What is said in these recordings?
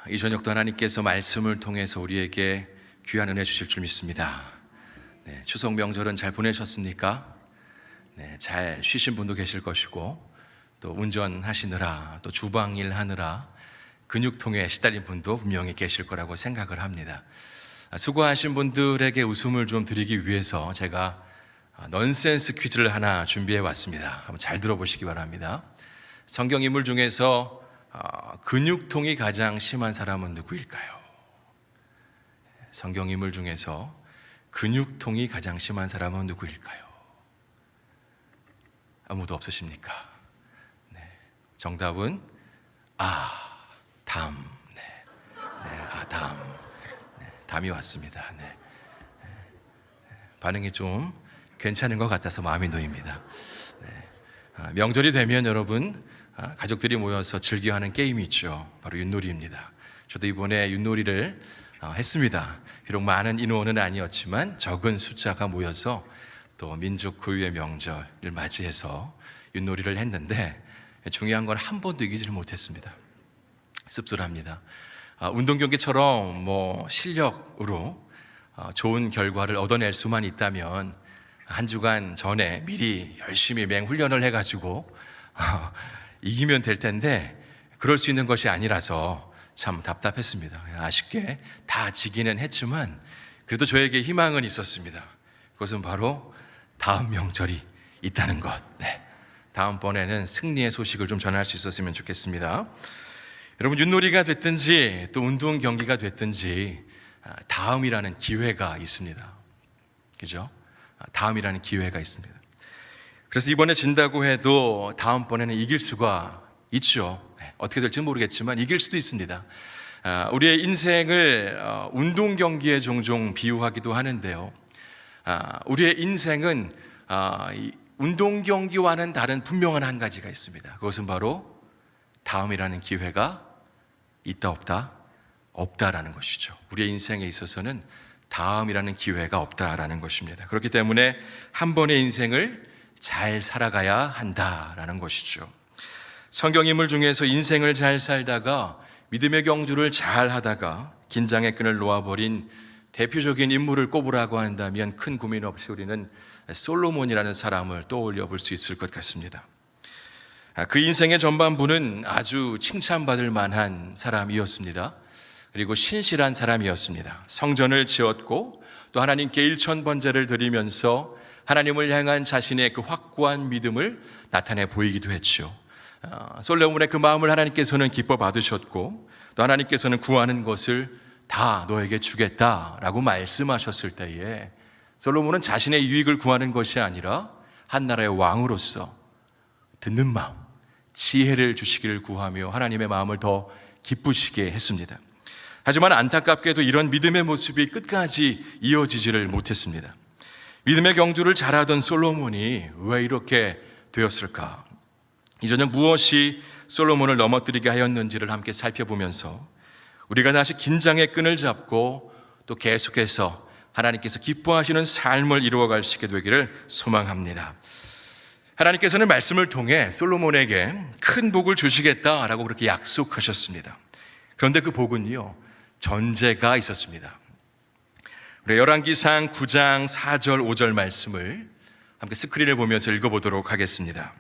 이 저녁도 하나님께서 말씀을 통해서 우리에게 귀한 은혜 주실 줄 믿습니다. 추석 명절은 잘 보내셨습니까? 잘 쉬신 분도 계실 것이고, 또 운전하시느라 또 주방일 하느라 근육통에 시달린 분도 분명히 계실 거라고 생각을 합니다. 수고하신 분들에게 웃음을 좀 드리기 위해서 제가 넌센스 퀴즈를 하나 준비해 왔습니다. 한번 잘 들어보시기 바랍니다. 성경 인물 중에서 근육통이 가장 심한 사람은 누구일까요? 성경 인물 중에서 근육통이 가장 심한 사람은 누구일까요? 아무도 없으십니까? 정답은 담. 담이 왔습니다. 반응이 좀 괜찮은 것 같아서 마음이 놓입니다. 명절이 되면 여러분, 가족들이 모여서 즐겨하는 게임이 있죠. 바로 윷놀이입니다. 저도 이번에 윷놀이를 했습니다. 비록 많은 인원은 아니었지만 적은 숫자가 모여서 또 민족 고유의 명절을 맞이해서 윷놀이를 했는데, 중요한 건 한 번도 이기지를 못했습니다. 씁쓸합니다. 운동 경기처럼 실력으로 좋은 결과를 얻어낼 수만 있다면 한 주간 전에 미리 열심히 맹훈련을 해가지고 이기면 될 텐데, 그럴 수 있는 것이 아니라서 참 답답했습니다. 아쉽게 다 지기는 했지만 그래도 저에게 희망은 있었습니다. 그것은 바로 다음 명절이 있다는 것. 다음번에는 승리의 소식을 좀 전할 수 있었으면 좋겠습니다. 여러분, 윷놀이가 됐든지 또 운동 경기가 됐든지 다음이라는 기회가 있습니다. 그죠? 다음이라는 기회가 있습니다. 그래서 이번에 진다고 해도 다음번에는 이길 수가 있죠. 어떻게 될지 모르겠지만 이길 수도 있습니다. 우리의 인생을 운동 경기에 종종 비유하기도 하는데요. 우리의 인생은 운동 경기와는 다른 분명한 한 가지가 있습니다. 그것은 바로 다음이라는 기회가 있다 없다? 없다라는 것이죠. 우리의 인생에 있어서는 다음이라는 기회가 없다라는 것입니다. 그렇기 때문에 한 번의 인생을 잘 살아가야 한다라는 것이죠. 성경 인물 중에서 인생을 잘 살다가 믿음의 경주를 잘 하다가 긴장의 끈을 놓아버린 대표적인 인물을 꼽으라고 한다면 큰 고민 없이 우리는 솔로몬이라는 사람을 떠올려 볼 수 있을 것 같습니다. 그 인생의 전반부는 아주 칭찬받을 만한 사람이었습니다. 그리고 신실한 사람이었습니다. 성전을 지었고 또 하나님께 일천번제를 드리면서 하나님을 향한 자신의 그 확고한 믿음을 나타내 보이기도 했죠. 솔로몬의 그 마음을 하나님께서는 기뻐 받으셨고, 또 하나님께서는 구하는 것을 다 너에게 주겠다라고 말씀하셨을 때에 솔로몬은 자신의 유익을 구하는 것이 아니라 한 나라의 왕으로서 듣는 마음, 지혜를 주시기를 구하며 하나님의 마음을 더 기쁘시게 했습니다. 하지만 안타깝게도 이런 믿음의 모습이 끝까지 이어지지를 못했습니다. 믿음의 경주를 잘하던 솔로몬이 왜 이렇게 되었을까? 이 저녁 무엇이 솔로몬을 넘어뜨리게 하였는지를 함께 살펴보면서 우리가 다시 긴장의 끈을 잡고 또 계속해서 하나님께서 기뻐하시는 삶을 이루어갈 수 있게 되기를 소망합니다. 하나님께서는 말씀을 통해 솔로몬에게 큰 복을 주시겠다라고 그렇게 약속하셨습니다. 그런데 그 복은요, 전제가 있었습니다. 우리 열왕기상 9장 4절 5절 말씀을 함께 스크린을 보면서 읽어보도록 하겠습니다.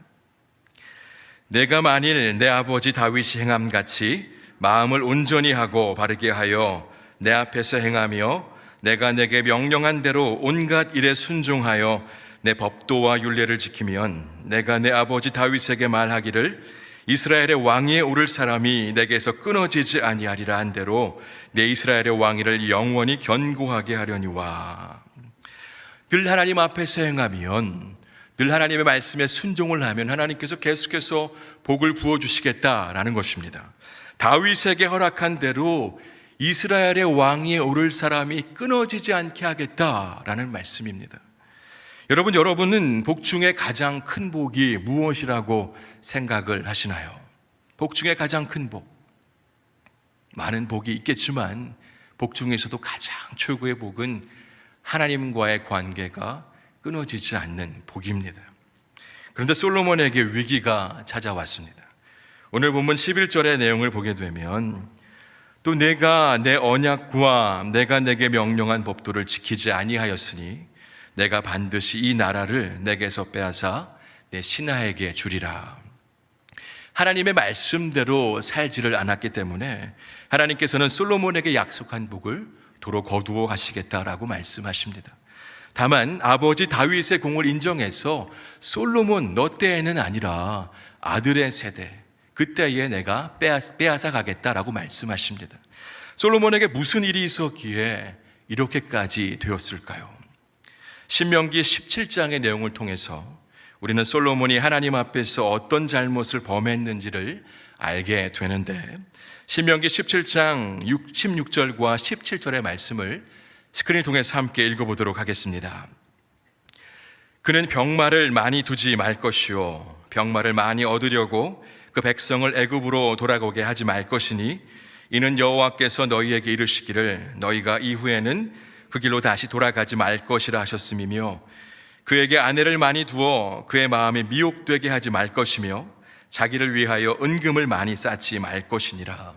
내가 만일 내 아버지 다윗이 행함같이 마음을 온전히 하고 바르게 하여 내 앞에서 행하며 내가 내게 명령한 대로 온갖 일에 순종하여 내 법도와 율례를 지키면 내가 내 아버지 다윗에게 말하기를 이스라엘의 왕위에 오를 사람이 내게서 끊어지지 아니하리라 한 대로 내 이스라엘의 왕위를 영원히 견고하게 하려니와. 늘 하나님 앞에서 행하면, 늘 하나님의 말씀에 순종을 하면 하나님께서 계속해서 복을 부어주시겠다라는 것입니다. 다윗에게 허락한 대로 이스라엘의 왕위에 오를 사람이 끊어지지 않게 하겠다라는 말씀입니다. 여러분은 복 중에 가장 큰 복이 무엇이라고 생각을 하시나요? 복 중에 가장 큰 복, 많은 복이 있겠지만 복 중에서도 가장 최고의 복은 하나님과의 관계가 끊어지지 않는 복입니다. 그런데 솔로몬에게 위기가 찾아왔습니다. 오늘 본문 11절의 내용을 보게 되면 또 내가 내 언약과 내가 내게 명령한 법도를 지키지 아니하였으니 내가 반드시 이 나라를 내게서 빼앗아 내 신하에게 주리라. 하나님의 말씀대로 살지를 않았기 때문에 하나님께서는 솔로몬에게 약속한 복을 도로 거두어 가시겠다라고 말씀하십니다. 다만 아버지 다윗의 공을 인정해서 솔로몬 너 때에는 아니라 아들의 세대 그때에 내가 빼앗아 가겠다라고 말씀하십니다. 솔로몬에게 무슨 일이 있었기에 이렇게까지 되었을까요? 신명기 17장의 내용을 통해서 우리는 솔로몬이 하나님 앞에서 어떤 잘못을 범했는지를 알게 되는데, 신명기 17장 16절과 17절의 말씀을 스크린을 통해서 함께 읽어보도록 하겠습니다. 그는 병마를 많이 두지 말 것이요 병마를 많이 얻으려고 그 백성을 애굽으로 돌아오게 하지 말 것이니 이는 여호와께서 너희에게 이르시기를 너희가 이후에는 그 길로 다시 돌아가지 말 것이라 하셨음이며, 그에게 아내를 많이 두어 그의 마음이 미혹되게 하지 말 것이며 자기를 위하여 은금을 많이 쌓지 말 것이니라.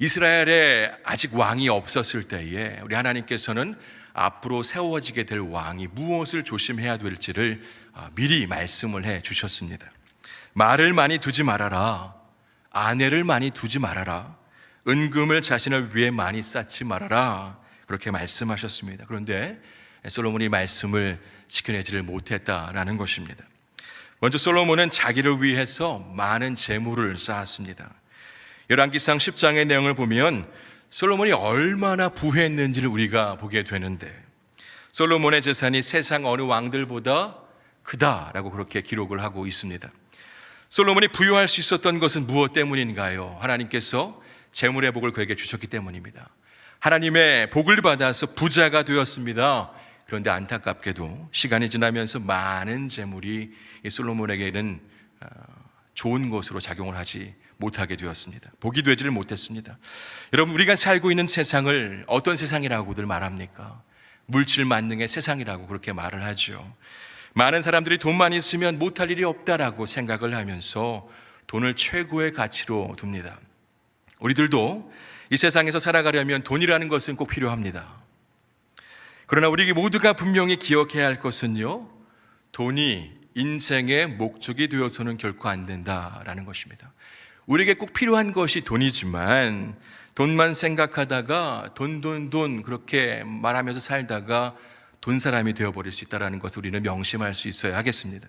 이스라엘에 아직 왕이 없었을 때에 우리 하나님께서는 앞으로 세워지게 될 왕이 무엇을 조심해야 될지를 미리 말씀을 해 주셨습니다. 말을 많이 두지 말아라, 아내를 많이 두지 말아라, 은금을 자신을 위해 많이 쌓지 말아라, 그렇게 말씀하셨습니다. 그런데 솔로몬이 말씀을 지켜내지를 못했다라는 것입니다. 먼저 솔로몬은 자기를 위해서 많은 재물을 쌓았습니다. 열왕기상 10장의 내용을 보면 솔로몬이 얼마나 부했는지를 우리가 보게 되는데, 솔로몬의 재산이 세상 어느 왕들보다 크다라고 그렇게 기록을 하고 있습니다. 솔로몬이 부유할 수 있었던 것은 무엇 때문인가요? 하나님께서 재물의 복을 그에게 주셨기 때문입니다. 하나님의 복을 받아서 부자가 되었습니다. 그런데 안타깝게도 시간이 지나면서 많은 재물이 솔로몬에게는 좋은 것으로 작용을 하지 못하게 되었습니다. 복이 되지를 못했습니다. 여러분, 우리가 살고 있는 세상을 어떤 세상이라고들 말합니까? 물질 만능의 세상이라고 그렇게 말을 하죠. 많은 사람들이 돈만 있으면 못할 일이 없다라고 생각을 하면서 돈을 최고의 가치로 둡니다. 우리들도 이 세상에서 살아가려면 돈이라는 것은 꼭 필요합니다. 그러나 우리 모두가 분명히 기억해야 할 것은요, 돈이 인생의 목적이 되어서는 결코 안 된다라는 것입니다. 우리에게 꼭 필요한 것이 돈이지만 돈만 생각하다가 돈 그렇게 말하면서 살다가 돈 사람이 되어버릴 수 있다는 것을 우리는 명심할 수 있어야 하겠습니다.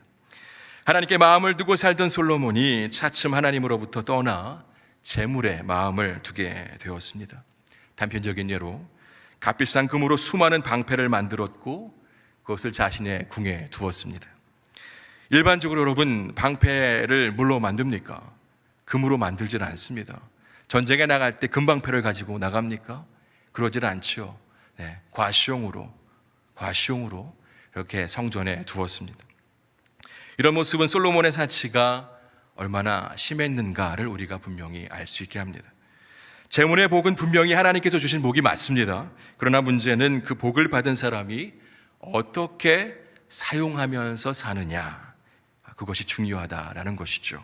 하나님께 마음을 두고 살던 솔로몬이 차츰 하나님으로부터 떠나 재물에 마음을 두게 되었습니다. 단편적인 예로 값비싼 금으로 수많은 방패를 만들었고 그것을 자신의 궁에 두었습니다. 일반적으로 여러분, 방패를 뭘로 만듭니까? 금으로 만들지는 않습니다. 전쟁에 나갈 때 금방패를 가지고 나갑니까? 그러질 않죠. 과시용으로 이렇게 성전에 두었습니다. 이런 모습은 솔로몬의 사치가 얼마나 심했는가를 우리가 분명히 알 수 있게 합니다. 재물의 복은 분명히 하나님께서 주신 복이 맞습니다. 그러나 문제는 그 복을 받은 사람이 어떻게 사용하면서 사느냐, 그것이 중요하다라는 것이죠.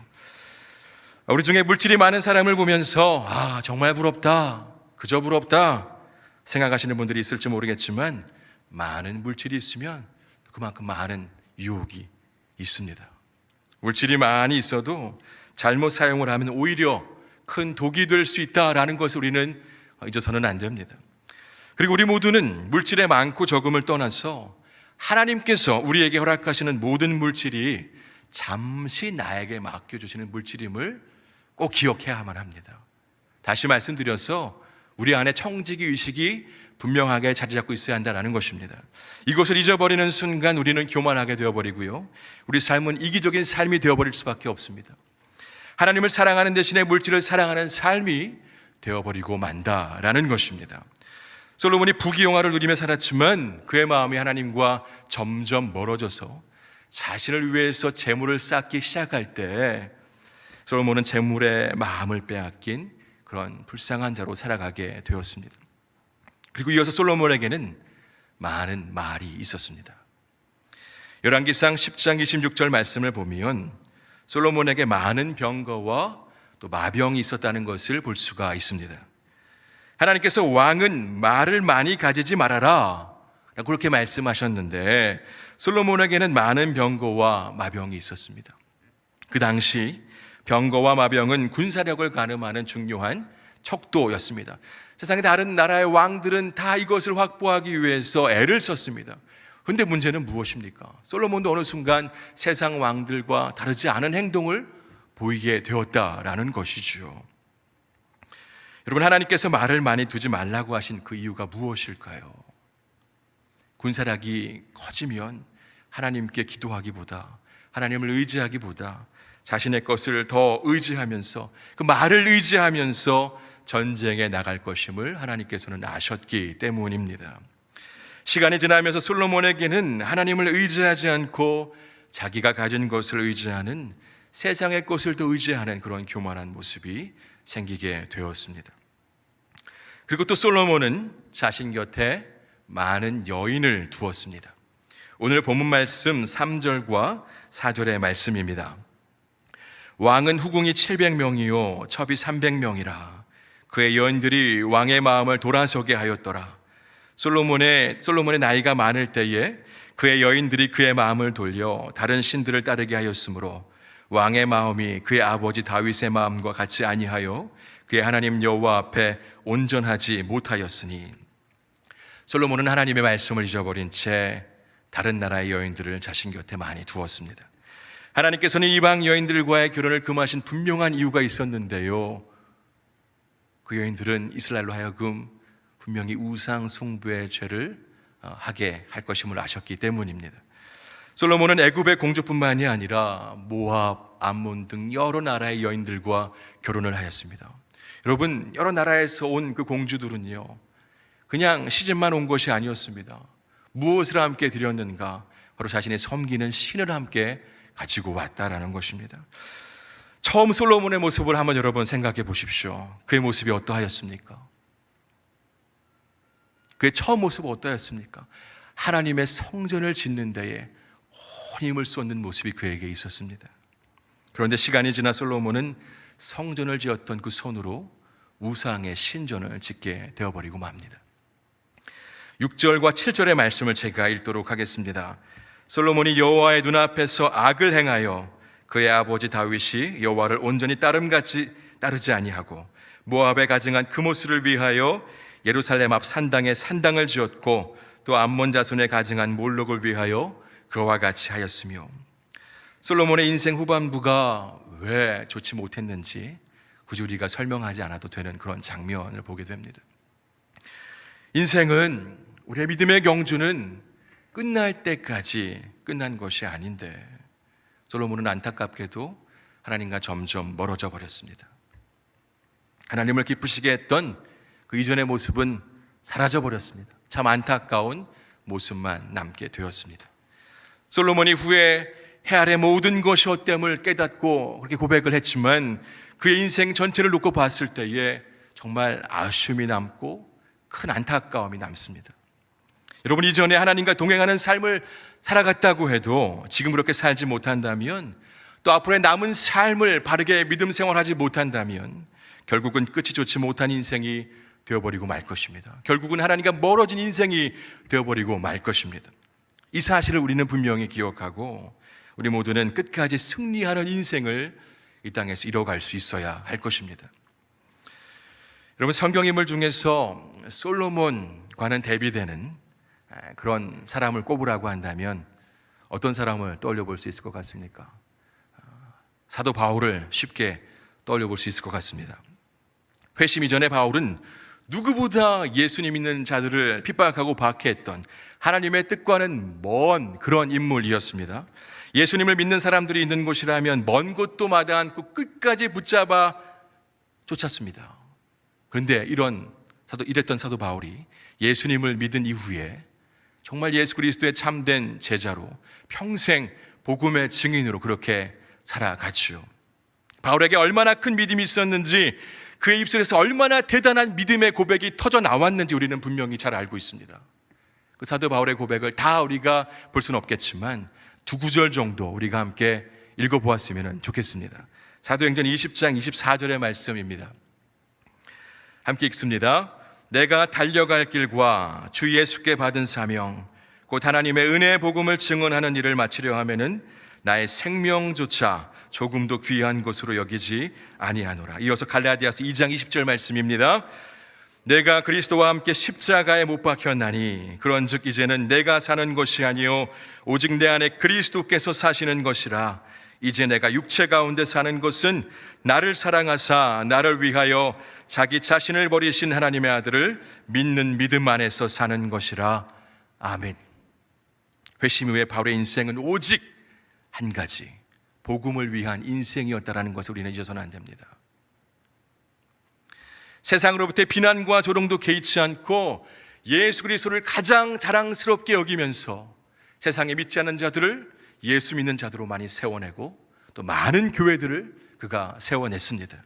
우리 중에 물질이 많은 사람을 보면서 정말 부럽다, 그저 부럽다 생각하시는 분들이 있을지 모르겠지만, 많은 물질이 있으면 그만큼 많은 유혹이 있습니다. 물질이 많이 있어도 잘못 사용을 하면 오히려 큰 독이 될 수 있다라는 것을 우리는 잊어서는 안 됩니다. 그리고 우리 모두는 물질의 많고 적음을 떠나서 하나님께서 우리에게 허락하시는 모든 물질이 잠시 나에게 맡겨주시는 물질임을 꼭 기억해야만 합니다. 다시 말씀드려서 우리 안에 청지기 의식이 분명하게 자리 잡고 있어야 한다는 것입니다. 이것을 잊어버리는 순간 우리는 교만하게 되어버리고요, 우리 삶은 이기적인 삶이 되어버릴 수밖에 없습니다. 하나님을 사랑하는 대신에 물질을 사랑하는 삶이 되어버리고 만다라는 것입니다. 솔로몬이 부귀영화를 누리며 살았지만 그의 마음이 하나님과 점점 멀어져서 자신을 위해서 재물을 쌓기 시작할 때 솔로몬은 재물의 마음을 빼앗긴 그런 불쌍한 자로 살아가게 되었습니다. 그리고 이어서 솔로몬에게는 많은 말이 있었습니다. 열왕기상 10장 26절 말씀을 보면 솔로몬에게 많은 병거와 또 마병이 있었다는 것을 볼 수가 있습니다. 하나님께서 왕은 말을 많이 가지지 말아라 라고 그렇게 말씀하셨는데, 솔로몬에게는 많은 병거와 마병이 있었습니다. 그 당시 병거와 마병은 군사력을 가늠하는 중요한 척도였습니다. 세상의 다른 나라의 왕들은 다 이것을 확보하기 위해서 애를 썼습니다. 그런데 문제는 무엇입니까? 솔로몬도 어느 순간 세상 왕들과 다르지 않은 행동을 보이게 되었다라는 것이죠. 여러분, 하나님께서 말을 많이 두지 말라고 하신 그 이유가 무엇일까요? 군사력이 커지면 하나님께 기도하기보다, 하나님을 의지하기보다 자신의 것을 더 의지하면서, 그 말을 의지하면서 전쟁에 나갈 것임을 하나님께서는 아셨기 때문입니다. 시간이 지나면서 솔로몬에게는 하나님을 의지하지 않고 자기가 가진 것을 의지하는, 세상의 것을 더 의지하는 그런 교만한 모습이 생기게 되었습니다. 그리고 또 솔로몬은 자신 곁에 많은 여인을 두었습니다. 오늘 본문 말씀 3절과 4절의 말씀입니다. 왕은 후궁이 700명이요 첩이 300명이라 그의 여인들이 왕의 마음을 돌아서게 하였더라. 솔로몬의 나이가 많을 때에 그의 여인들이 그의 마음을 돌려 다른 신들을 따르게 하였으므로 왕의 마음이 그의 아버지 다윗의 마음과 같이 아니하여 그의 하나님 여호와 앞에 온전하지 못하였으니, 솔로몬은 하나님의 말씀을 잊어버린 채 다른 나라의 여인들을 자신 곁에 많이 두었습니다. 하나님께서는 이방 여인들과의 결혼을 금하신 분명한 이유가 있었는데요, 그 여인들은 이스라엘로 하여금 분명히 우상 숭배의 죄를 하게 할 것임을 아셨기 때문입니다. 솔로몬은 애굽의 공주뿐만이 아니라 모압, 암몬 등 여러 나라의 여인들과 결혼을 하였습니다. 여러분, 여러 나라에서 온 그 공주들은요, 그냥 시집만 온 것이 아니었습니다. 무엇을 함께 드렸는가? 바로 자신의 섬기는 신을 함께 가지고 왔다라는 것입니다. 처음 솔로몬의 모습을 한번 여러분 생각해 보십시오. 그의 모습이 어떠하였습니까? 그의 처음 모습은 어떠했습니까? 하나님의 성전을 짓는 데에 온 힘을 쏟는 모습이 그에게 있었습니다. 그런데 시간이 지나 솔로몬은 성전을 지었던 그 손으로 우상의 신전을 짓게 되어버리고 맙니다. 6절과 7절의 말씀을 제가 읽도록 하겠습니다. 솔로몬이 여호와의 눈앞에서 악을 행하여 그의 아버지 다윗이 여호와를 온전히 따르지 아니하고 모압에 가증한 그모스를 위하여 예루살렘 앞 산당에 산당을 지었고 또 암몬 자손에 가증한 몰록을 위하여 그와 같이 하였으며, 솔로몬의 인생 후반부가 왜 좋지 못했는지 굳이 우리가 설명하지 않아도 되는 그런 장면을 보게 됩니다. 인생은, 우리의 믿음의 경주는 끝날 때까지 끝난 것이 아닌데, 솔로몬은 안타깝게도 하나님과 점점 멀어져 버렸습니다. 하나님을 기쁘시게 했던 그 이전의 모습은 사라져 버렸습니다. 참 안타까운 모습만 남게 되었습니다. 솔로몬이 후에 해 아래 모든 것이 헛됨을 깨닫고 그렇게 고백을 했지만, 그의 인생 전체를 놓고 봤을 때에 정말 아쉬움이 남고 큰 안타까움이 남습니다. 여러분, 이전에 하나님과 동행하는 삶을 살아갔다고 해도 지금 그렇게 살지 못한다면, 또 앞으로의 남은 삶을 바르게 믿음 생활하지 못한다면 결국은 끝이 좋지 못한 인생이 되어버리고 말 것입니다. 결국은 하나님과 멀어진 인생이 되어버리고 말 것입니다. 이 사실을 우리는 분명히 기억하고 우리 모두는 끝까지 승리하는 인생을 이 땅에서 이뤄갈 수 있어야 할 것입니다. 여러분, 성경인물 중에서 솔로몬과는 대비되는 그런 사람을 꼽으라고 한다면 어떤 사람을 떠올려 볼 수 있을 것 같습니까? 사도 바울을 쉽게 떠올려 볼 수 있을 것 같습니다. 회심 이전에 바울은 누구보다 예수님 믿는 자들을 핍박하고 박해했던 하나님의 뜻과는 먼 그런 인물이었습니다. 예수님을 믿는 사람들이 있는 곳이라면 먼 곳도 마다 않고 끝까지 붙잡아 쫓았습니다. 그런데 이랬던 사도 바울이 예수님을 믿은 이후에 정말 예수 그리스도의 참된 제자로 평생 복음의 증인으로 그렇게 살아갔지요. 바울에게 얼마나 큰 믿음이 있었는지, 그의 입술에서 얼마나 대단한 믿음의 고백이 터져 나왔는지 우리는 분명히 잘 알고 있습니다. 그 사도 바울의 고백을 다 우리가 볼 수는 없겠지만 두 구절 정도 우리가 함께 읽어보았으면 좋겠습니다. 사도행전 20장 24절의 말씀입니다. 함께 읽습니다. 내가 달려갈 길과 주 예수께 받은 사명, 곧 하나님의 은혜의 복음을 증언하는 일을 마치려 하면은 나의 생명조차 조금도 귀한 것으로 여기지 아니하노라. 이어서 갈라디아서 2장 20절 말씀입니다. 내가 그리스도와 함께 십자가에 못 박혔나니 그런즉 이제는 내가 사는 것이 아니요 오직 내 안에 그리스도께서 사시는 것이라. 이제 내가 육체 가운데 사는 것은 나를 사랑하사 나를 위하여 자기 자신을 버리신 하나님의 아들을 믿는 믿음 안에서 사는 것이라. 아멘. 회심 후에 바울의 인생은 오직 한 가지, 복음을 위한 인생이었다라는 것을 우리는 잊어서는 안 됩니다. 세상으로부터의 비난과 조롱도 개의치 않고 예수 그리스도를 가장 자랑스럽게 여기면서 세상에 믿지 않는 자들을 예수 믿는 자들로 많이 세워내고 또 많은 교회들을 그가 세워냈습니다.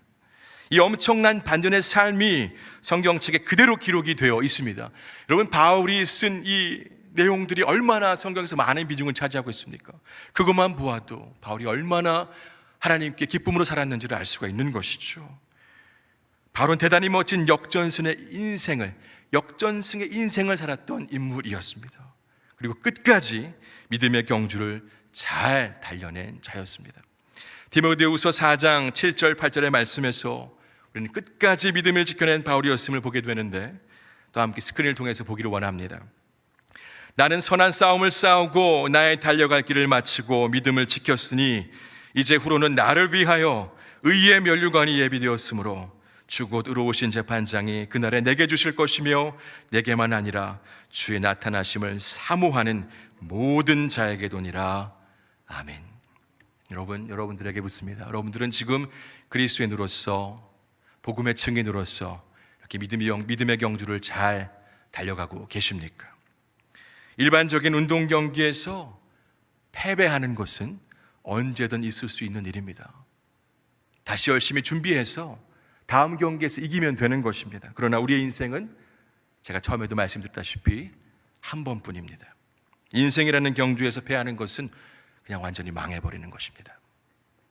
이 엄청난 반전의 삶이 성경책에 그대로 기록이 되어 있습니다. 여러분, 바울이 쓴 이 내용들이 얼마나 성경에서 많은 비중을 차지하고 있습니까? 그것만 보아도 바울이 얼마나 하나님께 기쁨으로 살았는지를 알 수가 있는 것이죠. 바울은 대단히 멋진 역전승의 인생을 살았던 인물이었습니다. 그리고 끝까지 믿음의 경주를 잘 달려낸 자였습니다. 디모데후서 4장 7절 8절의 말씀에서 우리는 끝까지 믿음을 지켜낸 바울이었음을 보게 되는데, 또 함께 스크린을 통해서 보기를 원합니다. 나는 선한 싸움을 싸우고 나의 달려갈 길을 마치고 믿음을 지켰으니 이제 후로는 나를 위하여 의의 면류관이 예비되었으므로 주 곧 의로우신 재판장이 그날에 내게 주실 것이며 내게만 아니라 주의 나타나심을 사모하는 모든 자에게도니라. 아멘. 여러분들에게 묻습니다. 여러분들은 지금 그리스도인으로서, 복음의 증인으로서 이렇게 믿음의 경주를 잘 달려가고 계십니까? 일반적인 운동 경기에서 패배하는 것은 언제든 있을 수 있는 일입니다. 다시 열심히 준비해서 다음 경기에서 이기면 되는 것입니다. 그러나 우리의 인생은 제가 처음에도 말씀드렸다시피 한 번뿐입니다. 인생이라는 경주에서 패하는 것은 그냥 완전히 망해버리는 것입니다.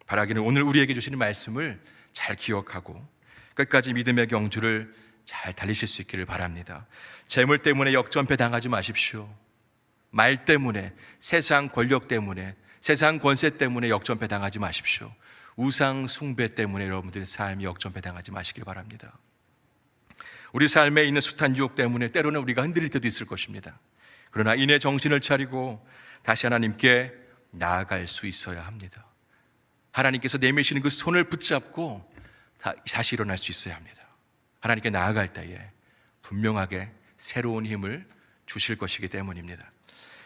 바라기는 오늘 우리에게 주시는 말씀을 잘 기억하고 끝까지 믿음의 경주를 잘 달리실 수 있기를 바랍니다. 재물 때문에 역전패 당하지 마십시오. 말 때문에, 세상 권력 때문에, 세상 권세 때문에 역전패 당하지 마십시오. 우상 숭배 때문에 여러분들의 삶이 역전패 당하지 마시길 바랍니다. 우리 삶에 있는 숱한 유혹 때문에 때로는 우리가 흔들릴 때도 있을 것입니다. 그러나 이내 정신을 차리고 다시 하나님께 나아갈 수 있어야 합니다. 하나님께서 내미시는 그 손을 붙잡고 다시 일어날 수 있어야 합니다. 하나님께 나아갈 때에 분명하게 새로운 힘을 주실 것이기 때문입니다.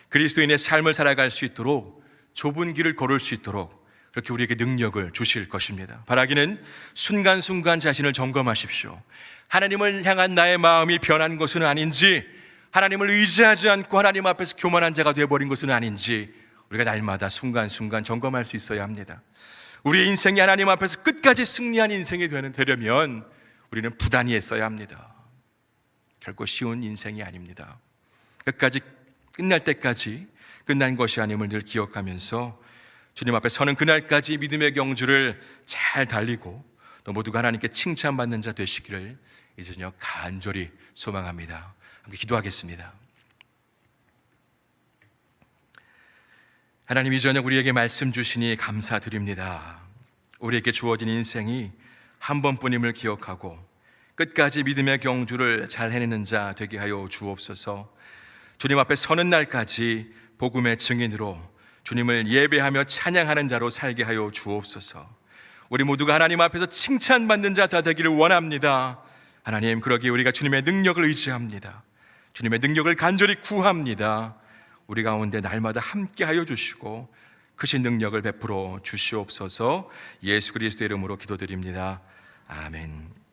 그리스도인의 삶을 살아갈 수 있도록, 좁은 길을 걸을 수 있도록 그렇게 우리에게 능력을 주실 것입니다. 바라기는 순간순간 자신을 점검하십시오. 하나님을 향한 나의 마음이 변한 것은 아닌지, 하나님을 의지하지 않고 하나님 앞에서 교만한 자가 되어버린 것은 아닌지 우리가 날마다 순간순간 점검할 수 있어야 합니다. 우리의 인생이 하나님 앞에서 끝까지 승리한 인생이 되려면 우리는 부단히 애써야 합니다. 결코 쉬운 인생이 아닙니다. 끝까지, 끝날 때까지 끝난 것이 아님을 늘 기억하면서 주님 앞에 서는 그날까지 믿음의 경주를 잘 달리고 또 모두가 하나님께 칭찬받는 자 되시기를 이 저녁 간절히 소망합니다. 함께 기도하겠습니다. 하나님, 이 저녁 우리에게 말씀 주시니 감사드립니다. 우리에게 주어진 인생이 한 번뿐임을 기억하고 끝까지 믿음의 경주를 잘 해내는 자 되게 하여 주옵소서. 주님 앞에 서는 날까지 복음의 증인으로 주님을 예배하며 찬양하는 자로 살게 하여 주옵소서. 우리 모두가 하나님 앞에서 칭찬받는 자 다 되기를 원합니다. 하나님, 그러기에 우리가 주님의 능력을 의지합니다. 주님의 능력을 간절히 구합니다. 우리 가운데 날마다 함께 하여 주시고 크신 능력을 베풀어 주시옵소서. 예수 그리스도의 이름으로 기도드립니다. 아멘.